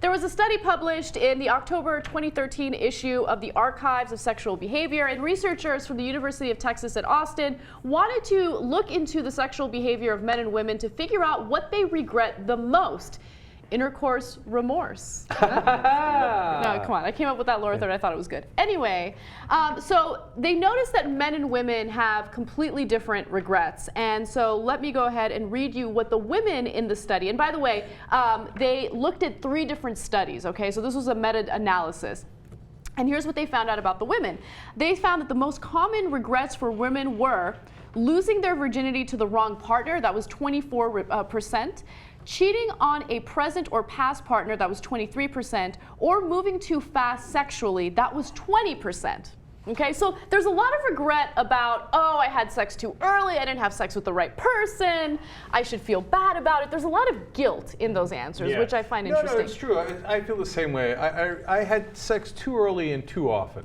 There was a study published in the October 2013 issue of the Archives of Sexual Behavior, and researchers from the University of Texas at Austin wanted to look into the sexual behavior of men and women to figure out what they regret the most. Intercourse remorse. No, come on. I came up with that lower third. I thought it was good. Anyway, so they noticed that men and women have completely different regrets. And so let me go ahead and read you what the women in the study, and by the way, they looked at 3 different studies, okay? So this was a meta-analysis. And here's what they found out about the women. They found that the most common regrets for women were losing their virginity to the wrong partner, that was 24%. Cheating on a present or past partner, that was 23%, or moving too fast sexually, that was 20%. Okay, so there's a lot of regret about, oh, I had sex too early, I didn't have sex with the right person, I should feel bad about it. There's a lot of guilt in those answers, which I find interesting. No, it's true. I feel the same way. I had sex too early and too often.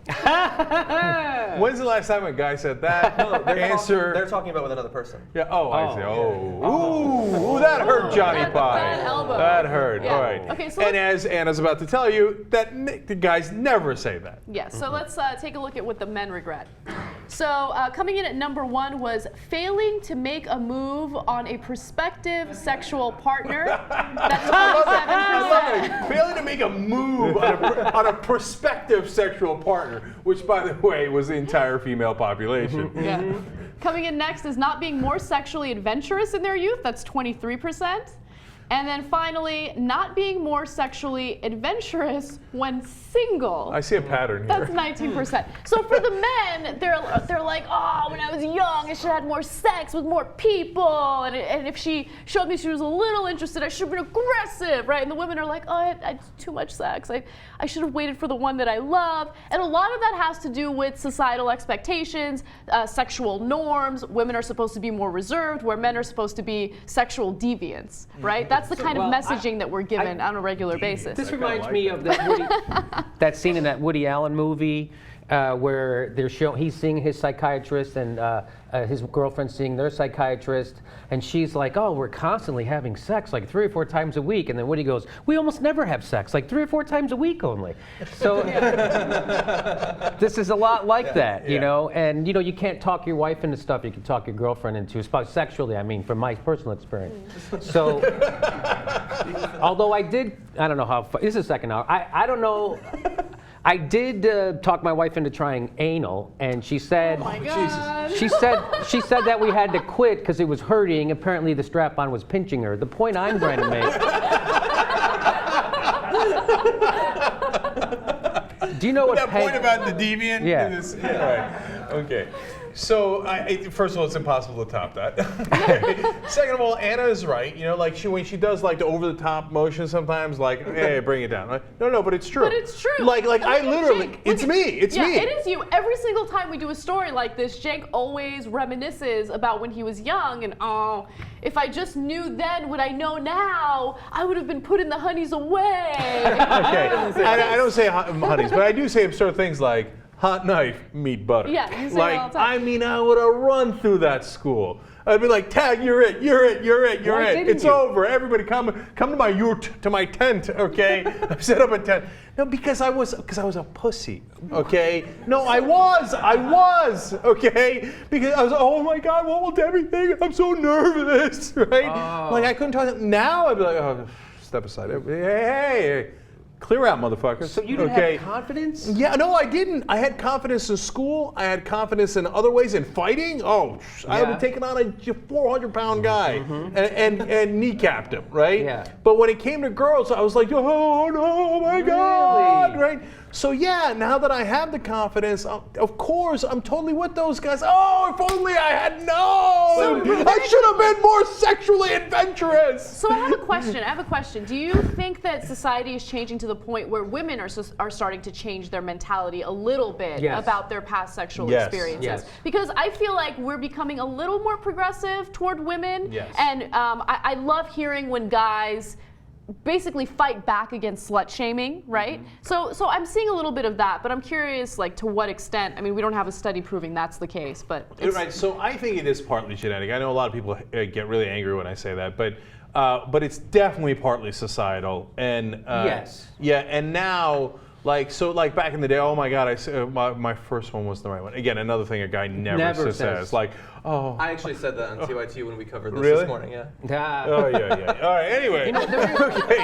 When's the last time a guy said that? No, they're talking about with another person. Yeah. Oh, I see. Oh, ooh, that hurt, Johnny Pie. Bad elbow. That hurt. Yeah. All right. Okay, so and as Anna's about to tell you, that the guys never say that. Yes. So let's take a look at what the men regret. So coming in at number 1 was failing to make a move on a prospective sexual partner. That's 27%. I love it. Failing to make a move on a prospective sexual partner, which, by the way, was the entire female population. Yeah. Coming in next is not being more sexually adventurous in their youth. That's 23%. And then finally, not being more sexually adventurous when single. I see a pattern here. That's 19%. So for the men, they're like, oh, when I was young, I should have had more sex with more people. And if she showed me she was a little interested, I should have been aggressive, right? And the women are like, oh, I had too much sex. I should have waited for the one that I love. And a lot of that has to do with societal expectations, sexual norms. Women are supposed to be more reserved, where men are supposed to be sexual deviants, right? That's the kind of messaging that we're given on a regular basis. This reminds me of that scene in that Woody Allen movie where he's seeing his psychiatrist and his girlfriend seeing their psychiatrist, and she's like, oh, we're constantly having sex like 3 or 4 times a week, and then Woody goes, we almost never have sex, like 3 or 4 times a week only. So this is a lot like that, you know, and you can't talk your wife into stuff you can talk your girlfriend into, sexually, I mean, from my personal experience. So although I don't know how, this is the second hour, I don't know. I did talk my wife into trying anal, and she said, oh my God. she said that we had to quit because it was hurting. Apparently, the strap-on was pinching her. The point I'm trying to make. Do you know what that point about the deviant? Yeah. Right. Okay. So, first of all, it's impossible to top that. Second of all, Anna is right. You know, like when she does like the over-the-top motion sometimes, like, hey, bring it down. Right? No, but it's true. But it's true. Like I literally, Jake, it's me. It's me. Yeah, it is you. Every single time we do a story like this, Jake always reminisces about when he was young and, oh, if I just knew then what I know now, I would have been putting the honeys away. Okay. I don't say honeys, but I do say absurd things like, hot knife, meat butter. Yeah, you say like, it all the time. I mean, I would have run through that school. I'd be like, Tag, you're it. It's over. Everybody come to my yurt, to my tent, okay? I've set up a tent. No, because I was a pussy, okay? No, I was, okay? Because I was, oh my God, what will Debbie think? I'm so nervous, right? Oh. Like I couldn't talk. Now I'd be like, oh, step aside. Hey. Clear out, motherfuckers. So you didn't have confidence? Yeah, no, I didn't. I had confidence in school. I had confidence in other ways. In fighting, I would have taken on a 400-pound guy and kneecapped him, right? Yeah. But when it came to girls, I was like, oh no, my God, right? So yeah, now that I have the confidence, of course, I'm totally with those guys. Oh, if only I had known! I should have been more sexually adventurous. So I have a question. Do you think that society is changing to the point where women are starting to change their mentality a little bit about their past sexual experiences? Yes. Because I feel like we're becoming a little more progressive toward women. Yes. And I love hearing when guys basically fight back against slut shaming, right? So I'm seeing a little bit of that, but I'm curious, like, to what extent. I mean, we don't have a study proving that's the case, but Right. So I think it is partly genetic. I know a lot of people get really angry when I say that, but but it's definitely partly societal. And Yes. yeah, and now. Like back in the day, oh my God! My first one was the right one. Again, another thing a guy never says. Like, oh. I actually said that on TYT when we covered this Really? this morning. Yeah. Oh yeah. All right. Anyway, okay.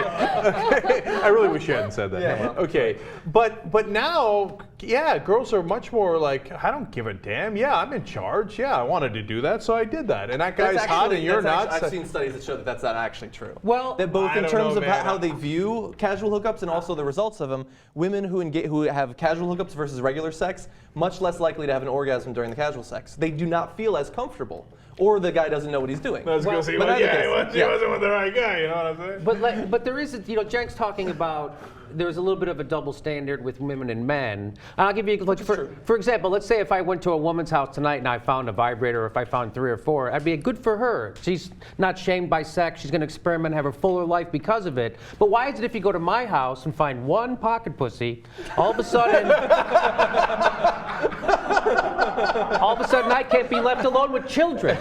I really wish you hadn't said that. Yeah, well. Okay, but now, yeah, girls are much more like, I don't give a damn. Yeah, I'm in charge. Yeah, I wanted to do that, so I did that. And that guy's hot, and you're not. I've seen studies that show that that's not actually true. Well, that both I in don't terms know, of man. how they view casual hookups and also the results of them, women who have casual hookups versus regular sex, much less likely to have an orgasm during the casual sex. They do not feel as comfortable, or the guy doesn't know what he's doing. I was gonna say, but well, either yeah, case, he wasn't with the right guy. You know what I'm saying? but there is, Jen's talking about there's a little bit of a double standard with women and men. And I'll give you, like, for example, let's say if I went to a woman's house tonight and I found a vibrator, or if I found 3 or 4, I'd be good for her. She's not shamed by sex. She's going to experiment, have a fuller life because of it. But why is it if you go to my house and find one pocket pussy, all of a sudden I can't be left alone with children?